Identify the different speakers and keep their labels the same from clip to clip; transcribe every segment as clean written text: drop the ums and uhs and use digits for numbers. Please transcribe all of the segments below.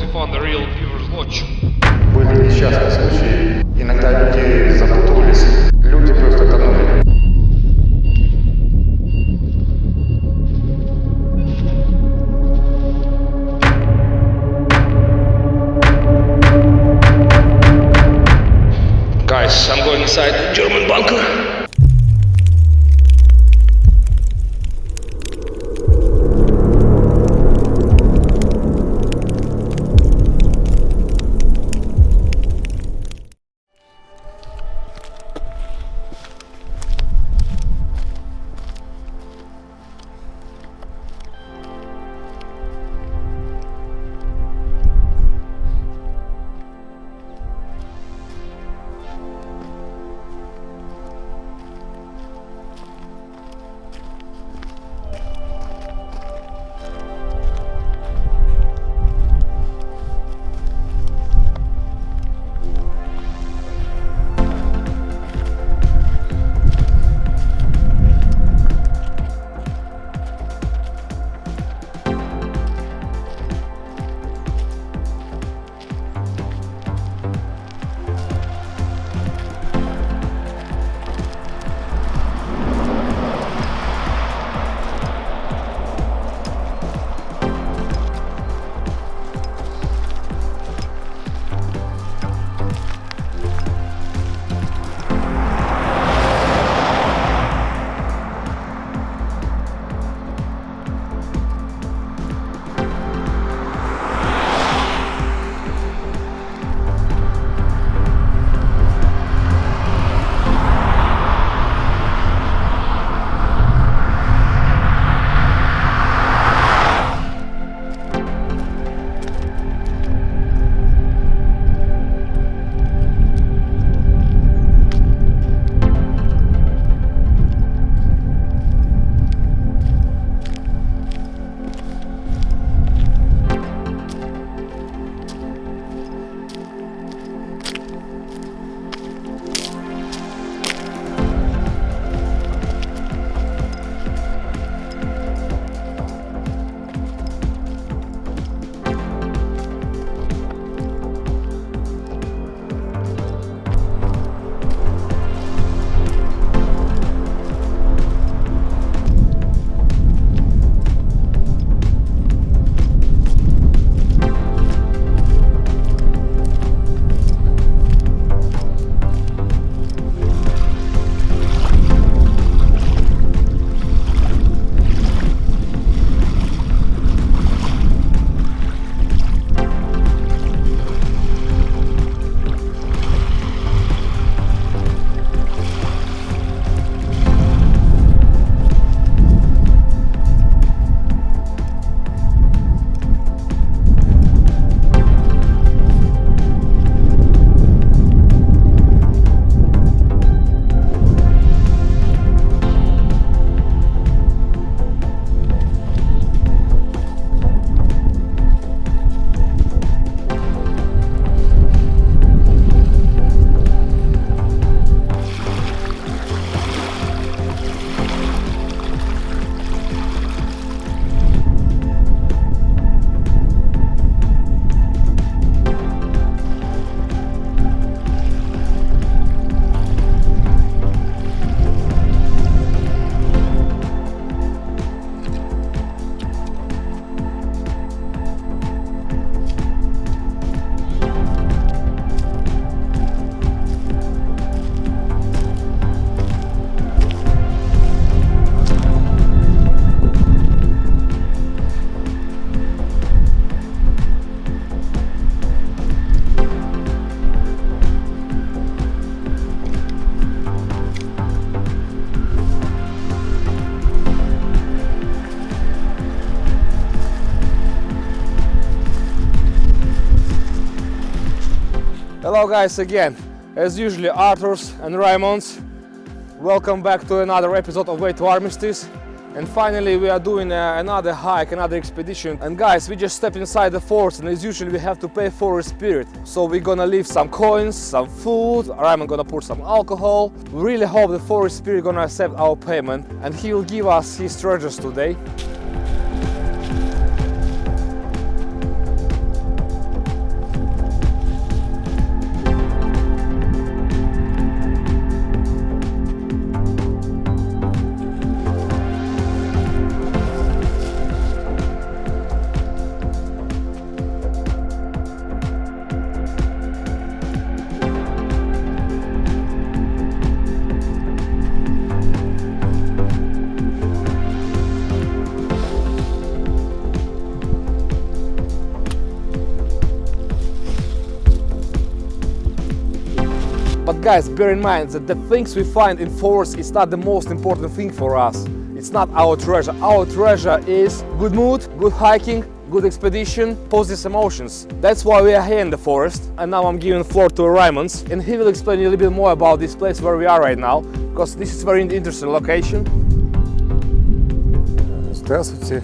Speaker 1: we found the real Beaver's Lodge.
Speaker 2: Были несчастные случаи. Иногда люди запутывались, люди просто тонули.
Speaker 1: Guys, I'm going inside the German bunker.
Speaker 3: Hello guys again, as usually Arthur's and Raymond's. Welcome back to another episode of Way to Armistice. And finally we are doing another hike, another expedition. And guys, we just stepped inside the forest and as usual we have to pay for a spirit. So we're gonna leave some coins, some food, Raymond gonna put some alcohol. We really hope the forest spirit gonna accept our payment and he will give us his treasures today. guys, bear in mind that the things we find in forest is not the most important thing for us. It's not our treasure. Our treasure is good mood, good hiking, good expedition, positive emotions. That's why we are here in the forest. And now I'm giving the floor to Raymond, and he will explain a little bit more about this place where we are right now, because this is a very interesting location.
Speaker 4: Здравствуйте!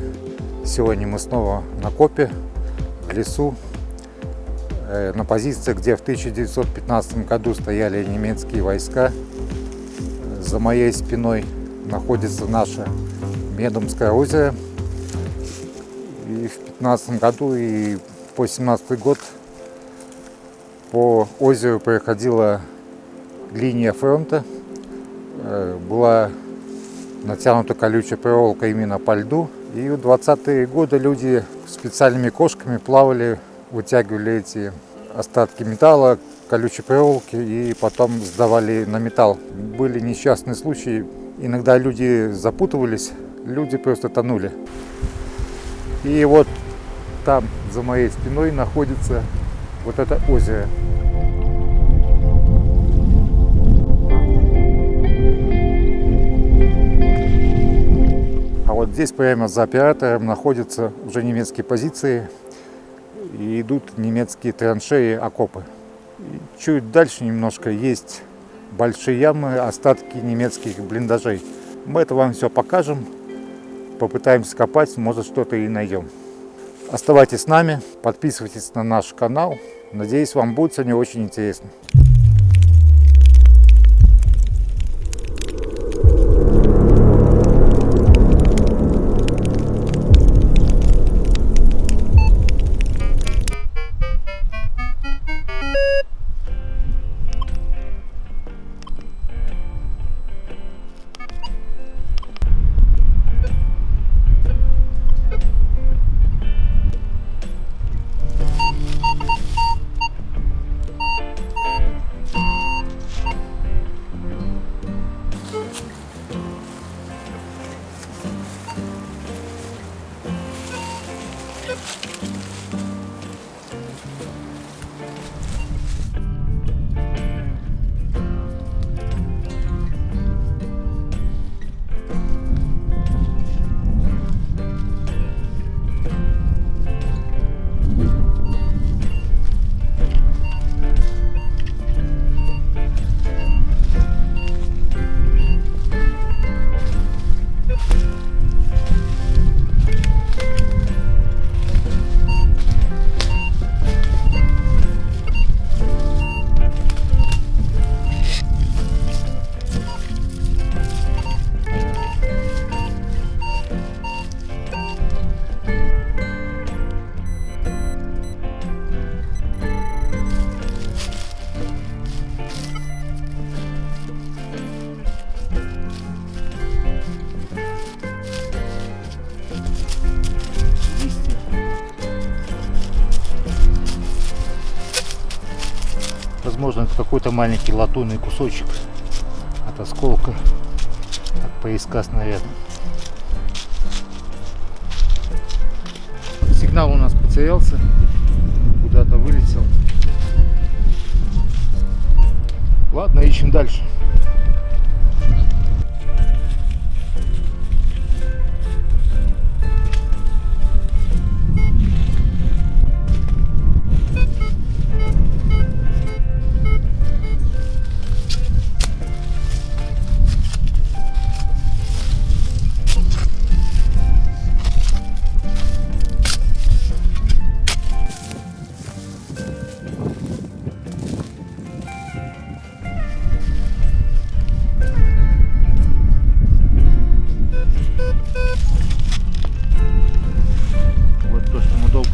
Speaker 4: Сегодня мы снова на копе, в лесу, на позиции, где в 1915 году стояли немецкие войска. За моей спиной находится наше Медумское озеро. И в 15 году и по 17 год по озеру проходила линия фронта. Была натянута колючая проволока именно по льду. И в 20-е годы люди специальными кошками плавали, вытягивали эти остатки металла, колючей проволоки и потом сдавали на металл. Были несчастные случаи. Иногда люди запутывались, люди просто тонули. И вот там за моей спиной находится вот это озеро. А вот здесь прямо за оператором находятся уже немецкие позиции и идут немецкие траншеи, окопы. И чуть дальше немножко есть большие ямы, остатки немецких блиндажей. Мы это вам все покажем, попытаемся копать, может что-то и найдем. Оставайтесь с нами, подписывайтесь на наш канал. Надеюсь, вам будет сегодня очень интересно. Возможно, это какой-то маленький латунный кусочек от осколка, от пояска снаряда. Сигнал у нас потерялся, куда-то вылетел. Ладно, ищем дальше.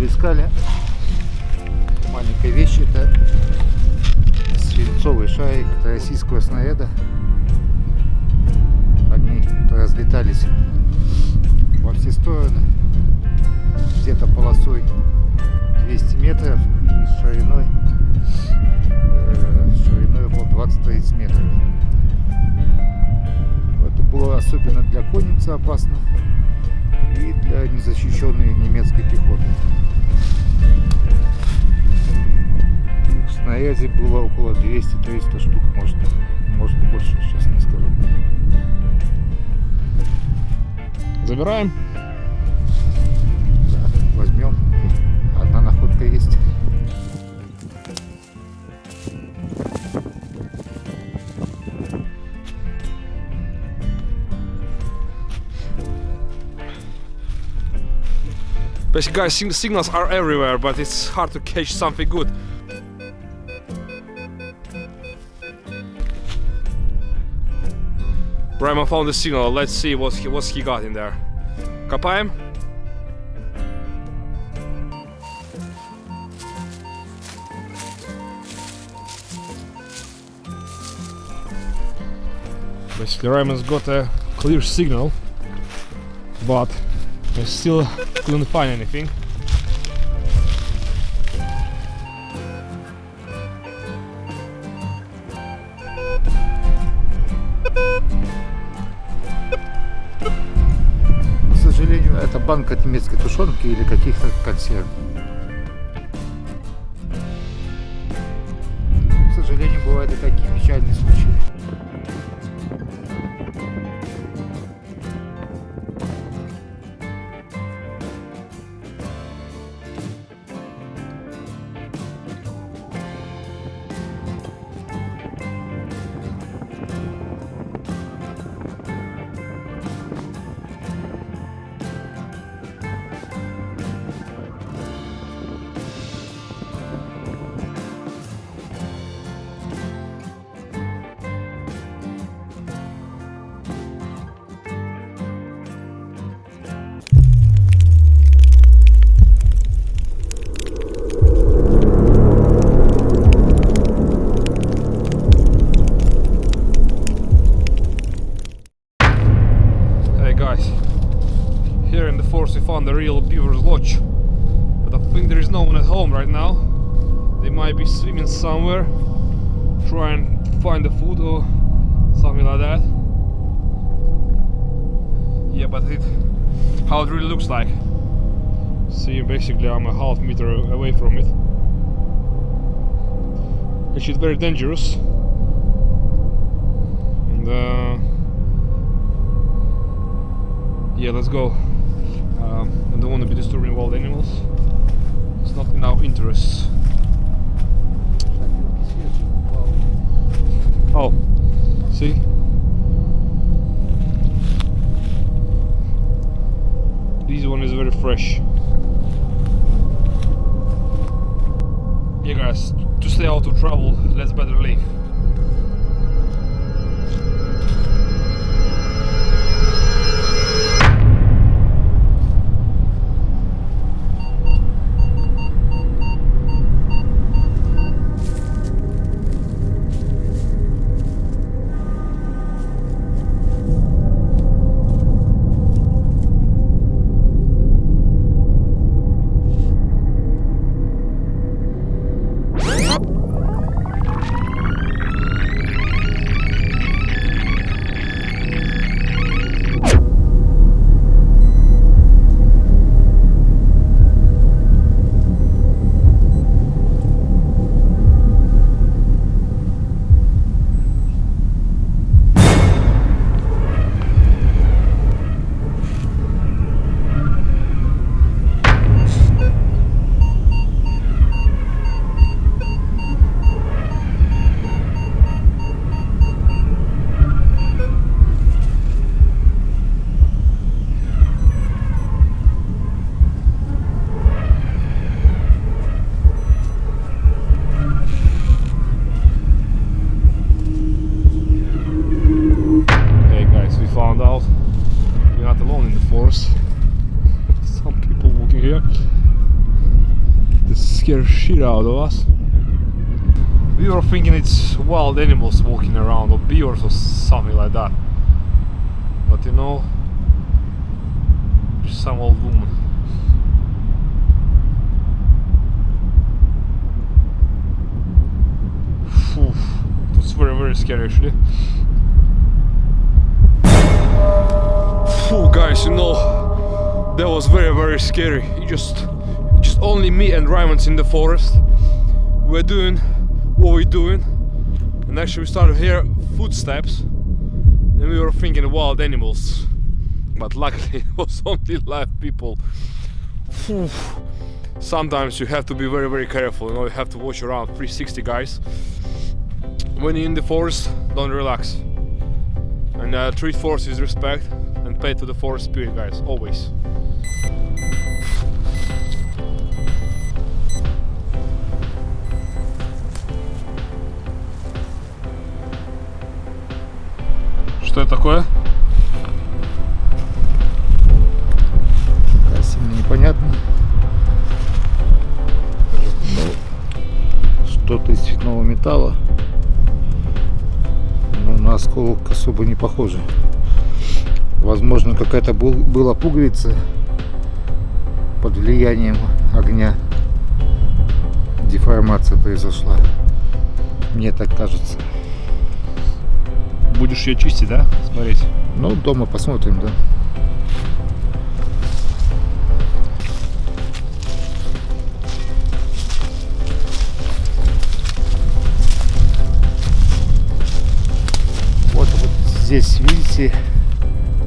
Speaker 4: Искали. Маленькая вещь, это свинцовый шарик от российского снаряда. Они разлетались во все стороны, где-то полосой 200 метров и шириной около 20-30 метров. Это было особенно для конницы опасно и для незащищенной немецкой пехоты. снаряде было около 200-300 штук, может и больше, сейчас не скажу.
Speaker 3: Забираем.
Speaker 4: Да, возьмем. Одна находка есть.
Speaker 3: Basically, guys, signals are everywhere, but it's hard to catch something good. Raymond found the signal. Let's see what he got in there. Копаем. Basically, Raymond's got a clear signal, but I still couldn't find anything.
Speaker 4: К сожалению, это банка немецкой тушенки или каких-то консерв. К сожалению, бывают и такие печальные случаи.
Speaker 3: Here in the forest we found the real beaver's lodge, but I think there is no one at home right now. They might be swimming somewhere, trying to find the food or something like that. Yeah, but how it really looks like. See, basically I'm a half meter away from it. Actually, it's very dangerous. And yeah, let's go. I don't want to be disturbing wild animals. It's not in our interests. Oh, see? This one is very fresh. Yeah, guys, to stay out of trouble, let's better leave. Some people walking here. This scares shit out of us. We were thinking it's wild animals walking around, or bears or something like that. But you know, some old woman. Phew, it was very, very scary actually. Phew, guys, you know, that was very, very scary. Just only me and Raymond in the forest. We're doing what we're doing. And actually we started to hear footsteps and we were thinking wild animals, but luckily it was only live people. Phew. Sometimes you have to be very, very careful, you know, you have to watch around 360, guys. When you're in the forest, don't relax. And treat forest with respect and pay to the forest spirit, guys, always. Что это такое?
Speaker 4: Сильно непонятно. Ну, что-то из цветного металла. Но на осколок особо не похоже. Возможно, какая-то была пуговица под влиянием огня. Деформация произошла. Мне так кажется.
Speaker 3: Будешь ее чистить, да? Смотреть.
Speaker 4: Ну, дома посмотрим, да. Вот здесь, видите,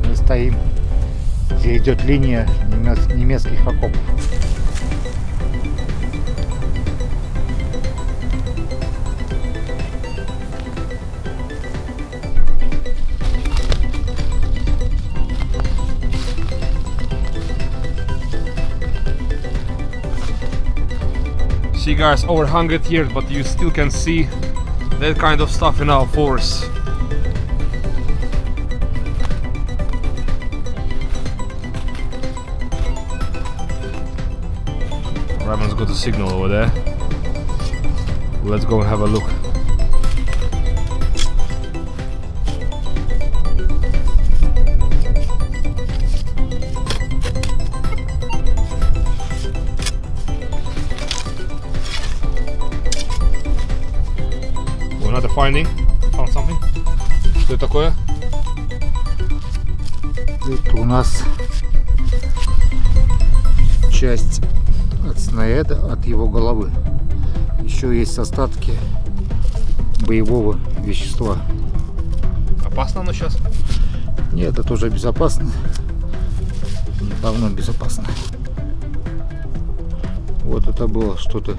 Speaker 4: мы стоим, где идет линия немецких окопов.
Speaker 3: See guys, over 100 years, but you still can see that kind of stuff in our forests. Ramon's got a signal over there. Let's go and have a look. Another finding. Found something. Что это такое?
Speaker 4: Это у нас часть от снаряда, от его головы. Еще есть остатки боевого вещества.
Speaker 3: Опасно оно сейчас?
Speaker 4: Нет, это тоже безопасно. Давно безопасно. Вот это было что-то,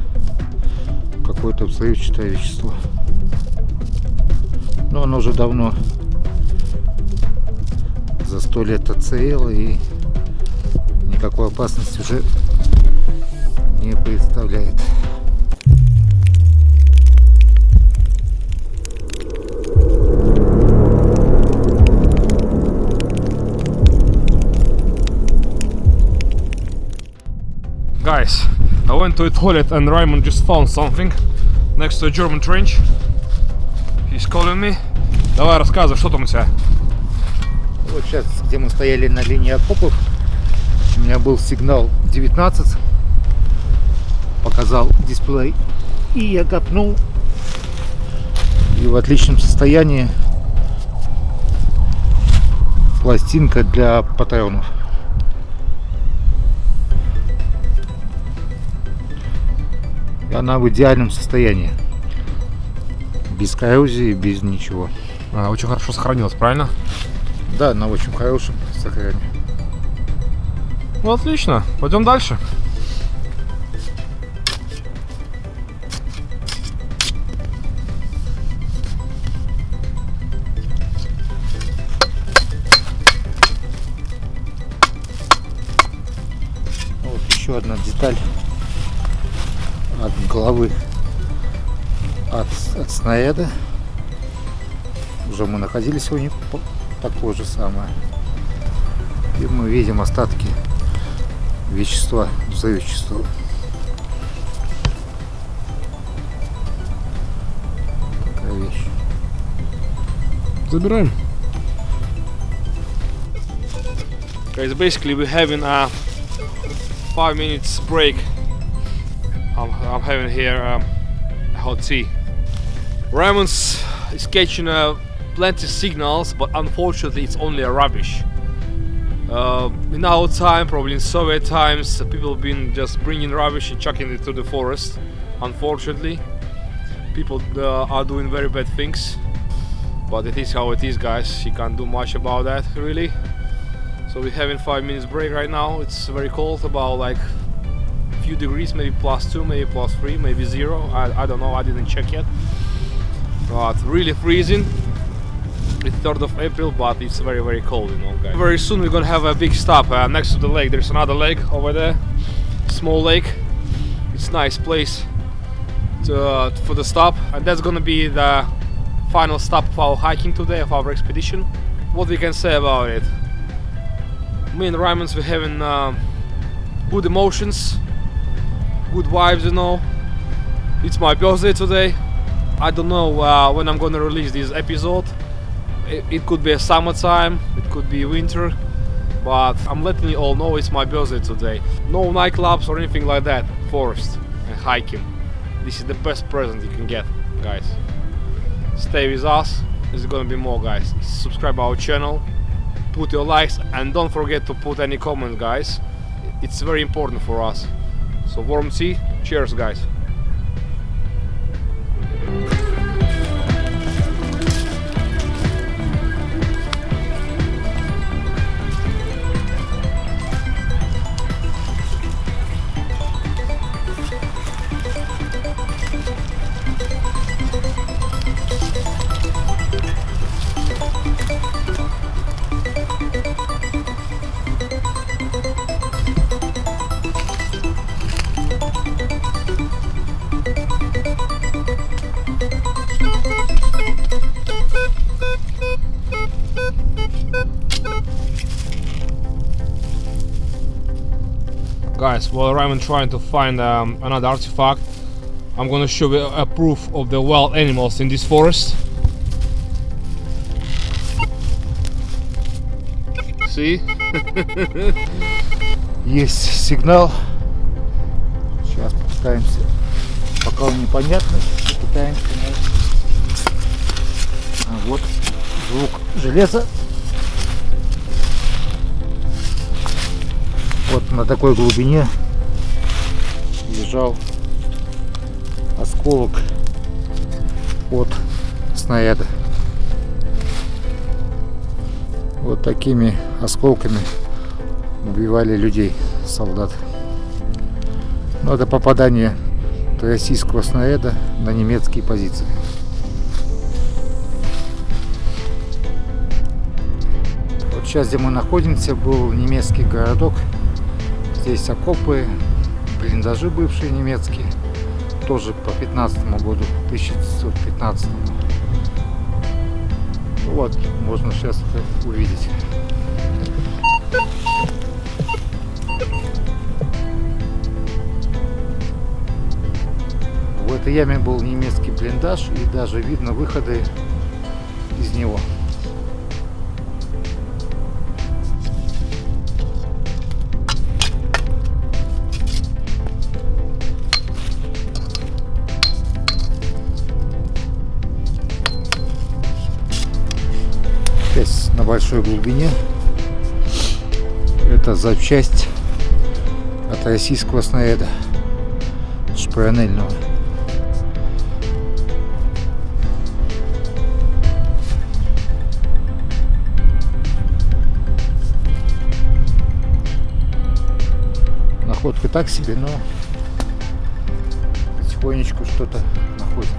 Speaker 4: какое-то взрывчатое вещество. Но оно уже давно, за 100 лет отсырело и никакой опасности уже не представляет.
Speaker 3: Guys, I went to a toilet and Raymond just found something next to a German trench. He's calling me. Давай, рассказывай, что там у тебя?
Speaker 4: Вот сейчас, где мы стояли на линии окопов, у меня был сигнал 19, показал дисплей, и я копнул, и в отличном состоянии пластинка для патронов. И она в идеальном состоянии, без коррозии, без ничего.
Speaker 3: Она очень хорошо сохранилась, правильно?
Speaker 4: Да, на очень хорошем сохранении.
Speaker 3: Ну отлично, пойдем дальше.
Speaker 4: Вот еще одна деталь от головы, от снаряда. Уже мы находились сегодня такое же самое. И мы видим остатки вещества, взрывчатого. Такая вещь.
Speaker 3: Забираем. Guys, basically we're having a 5 minutes break. I'm having here a hot tea. Ramon's is catching plenty signals, but unfortunately it's only a rubbish. In our time, probably in Soviet times, people have been just bringing rubbish and chucking it to the forest. Unfortunately, people are doing very bad things, but it is how it is, guys. You can't do much about that, really. So we're having 5 minutes break right now. It's very cold, about like a few degrees, maybe +2, maybe +3, maybe 0. I don't know, I didn't check yet. But really freezing. It's 3rd of April, but it's very, very cold, you know, guys. Very soon we're gonna have a big stop next to the lake. There's another lake over there, small lake. It's a nice place for the stop, and that's gonna be the final stop of our hiking today, of our expedition. What we can say about it? Me and Raymond, we're having good emotions, good vibes, you know. It's my birthday today. I don't know when I'm gonna release this episode. It could be a summertime, it could be winter, but I'm letting you all know it's my birthday today. No nightclubs or anything like that. Forest and hiking. This is the best present you can get, guys. Stay with us. There's gonna be more, guys. Subscribe our channel, put your likes, and don't forget to put any comments, guys. It's very important for us. So warm tea. Cheers, guys. Guys, while I'm trying to find another artifact, I'm gonna show you a proof of the wild animals in this forest. See?
Speaker 4: Есть сигнал. Сейчас попытаемся, пока он непонятный, попытаемся. Вот звук железа. Вот на такой глубине лежал осколок от снаряда. Вот такими осколками убивали людей, солдат. Но это попадание российского снаряда на немецкие позиции. Вот сейчас, где мы находимся, был немецкий городок. Здесь окопы, блиндажи бывшие немецкие, тоже по 15 году, 1915. Вот, можно сейчас это увидеть. В этой яме был немецкий блиндаж, и даже видно выходы из него. На большой глубине. Это запчасть от российского снаряда шпранельного. Находка так себе, но потихонечку что-то находим.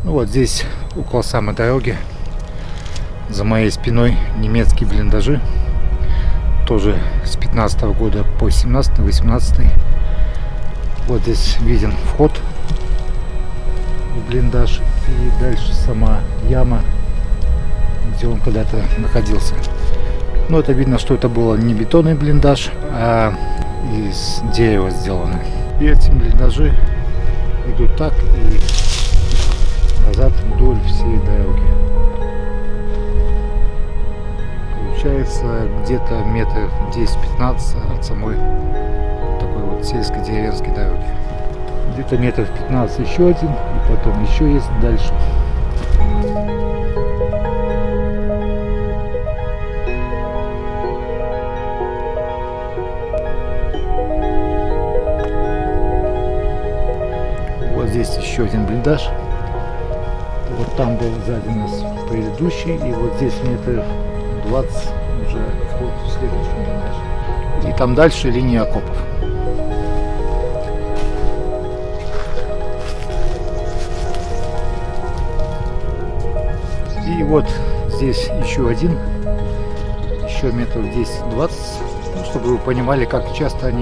Speaker 4: Ну, вот здесь, около самой дороги, за моей спиной немецкие блиндажи. Тоже с 15 года по 17-18. Вот здесь виден вход в блиндаж. И дальше сама яма, где он когда-то находился. Но это видно, что это было не бетонный блиндаж, а из дерева сделано. И эти блиндажи идут так и назад вдоль всей дороги. Получается где-то метров 10-15 от самой такой вот сельской деревенской дороги. Где-то метров 15 еще один, и потом еще есть дальше. Вот здесь еще один блиндаж. Вот там был сзади нас предыдущий, и вот здесь метров 20 уже вход в следующий блиндаж. И там дальше линия окопов. И вот здесь еще один, еще метров 10-20, ну, чтобы вы понимали, как часто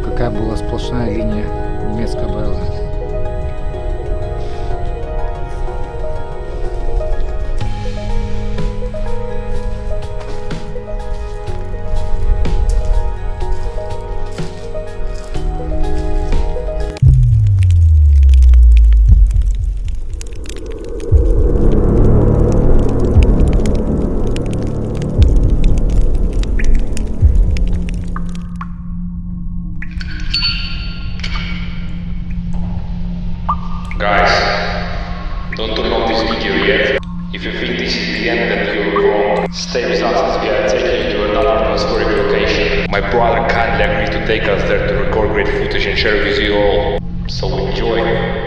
Speaker 4: какая была сплошная линия немецкой обороны.
Speaker 1: Guys, don't turn off this video yet. If you think this is the end, then you're wrong. Stay with us as we are taking you to another atmospheric location. My brother kindly agreed to take us there to record great footage and share with you all. So enjoy.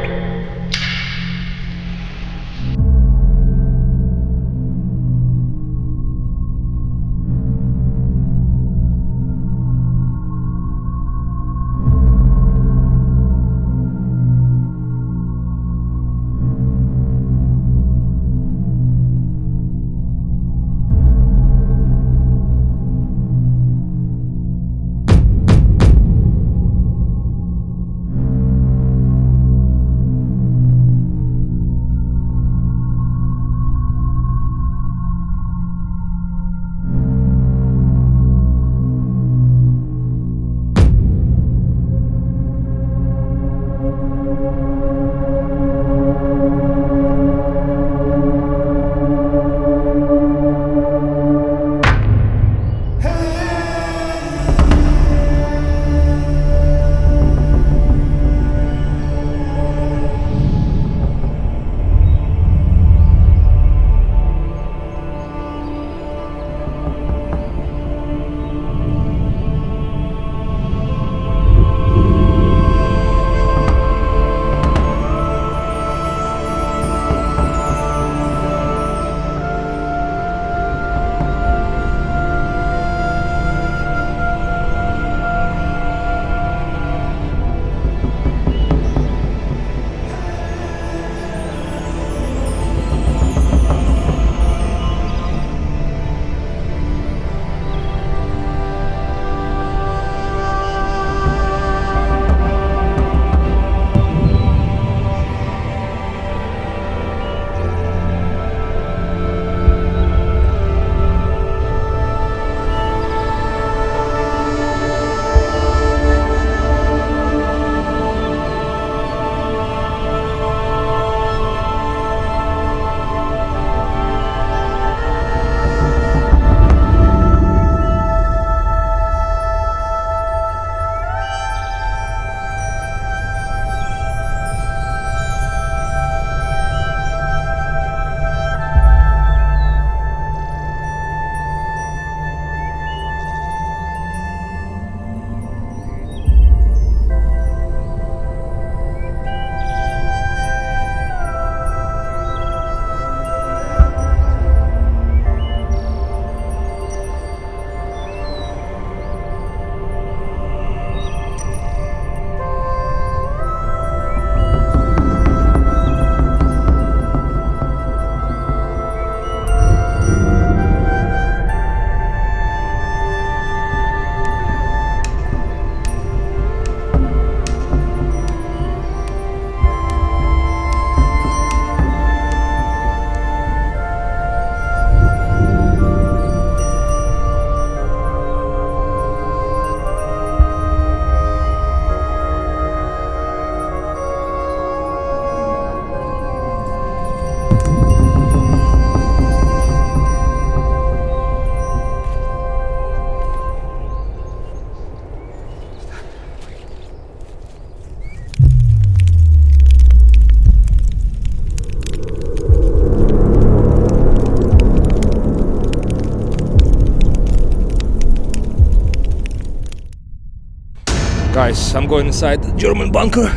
Speaker 3: guys, I'm going inside the German bunker.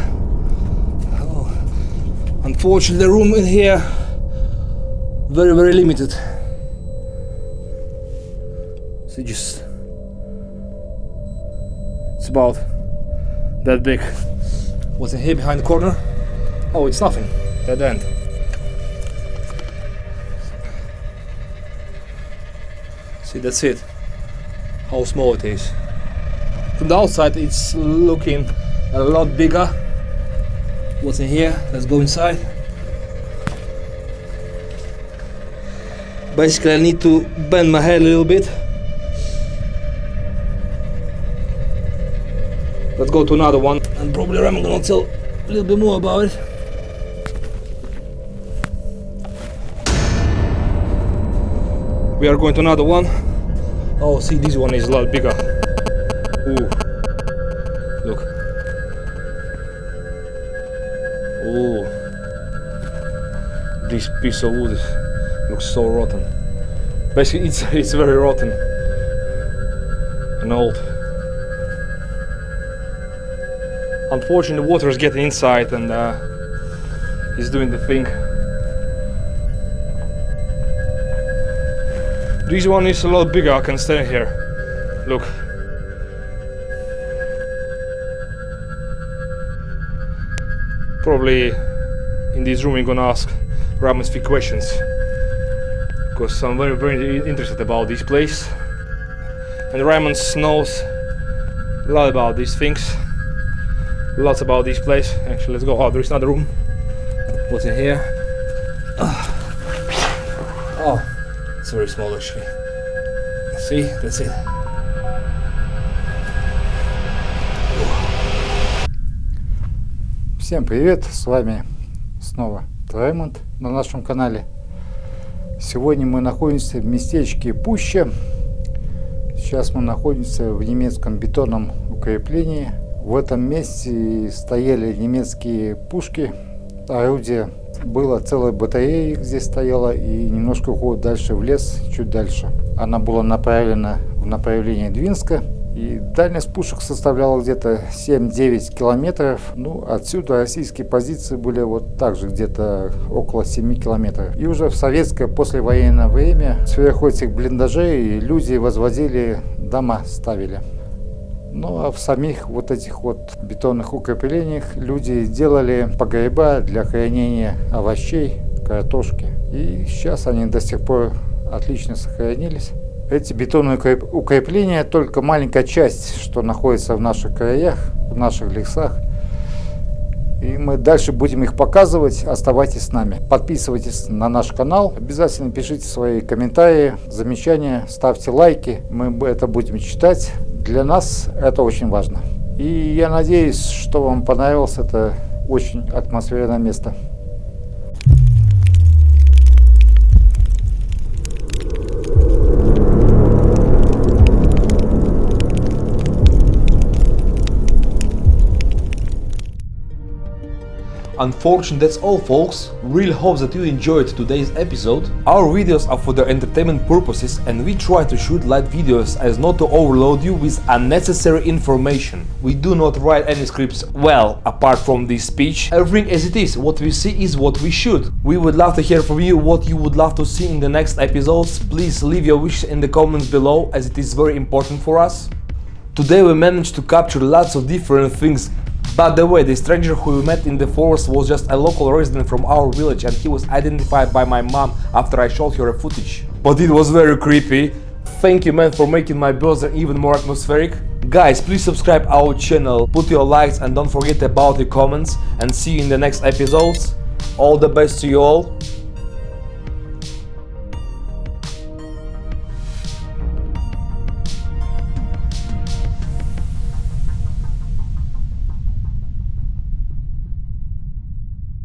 Speaker 3: Oh, unfortunately, the room in here very limited. See, just it's about that big. What's in here behind the corner? Oh, it's nothing. Dead end. See, that's it. How small it is. From the outside, it's looking a lot bigger. What's in here? Let's go inside. Basically, I need to bend my head a little bit. Let's go to another one, and probably I'm gonna tell a little bit more about it. We are going to another one. Oh, see, this one is a lot bigger. Ooh, look. Ooh, this piece of wood looks so rotten. Basically, it's very rotten and old. Unfortunately, the water is getting inside and is doing the thing. This one is a lot bigger. I can stand here. Look. Probably in this room we're gonna ask Raymond a few questions, because I'm very interested about this place, and Raymond knows a lot about these things, lots about this place. Actually, let's go. Oh, there's another room. What's in here? Oh, it's very small actually. See, that's it.
Speaker 4: Всем привет, с вами снова Раймонд на нашем канале. Сегодня мы находимся в местечке Пуща. Сейчас мы находимся в немецком бетонном укреплении. В этом месте стояли немецкие пушки, орудия. Было целая батарея, их здесь стояла, и немножко уходит дальше в лес, чуть дальше. Она была направлена в направлении Двинска. И дальность пушек составляла где-то 7-9 километров. Ну, отсюда российские позиции были вот также где-то около 7 километров. И уже в советское послевоенное время сверху этих блиндажей люди возводили дома, ставили. Ну а в самих вот этих вот бетонных укреплениях люди делали погреба для хранения овощей, картошки. И сейчас они до сих пор отлично сохранились. Эти бетонные укрепления только маленькая часть, что находится в наших краях, в наших лесах. И мы дальше будем их показывать. Оставайтесь с нами. Подписывайтесь на наш канал. Обязательно пишите свои комментарии, замечания, ставьте лайки. Мы это будем читать. Для нас это очень важно. И я надеюсь, что вам понравилось это очень атмосферное место.
Speaker 3: Unfortunately, that's all, folks. Really hope that you enjoyed today's episode. Our videos are for their entertainment purposes, and we try to shoot light videos as not to overload you with unnecessary information. We do not write any scripts, well, apart from this speech. Everything as it is, what we see is what we shoot. We would love to hear from you what you would love to see in the next episodes. Please leave your wishes in the comments below, as it is very important for us. Today we managed to capture lots of different things. By the way, the stranger who we met in the forest was just a local resident from our village, and he was identified by my mom after I showed her a footage. But it was very creepy. Thank you, man, for making my birthday even more atmospheric. Guys, please subscribe our channel, put your likes, and don't forget about your comments, and see you in the next episodes. All the best to you all.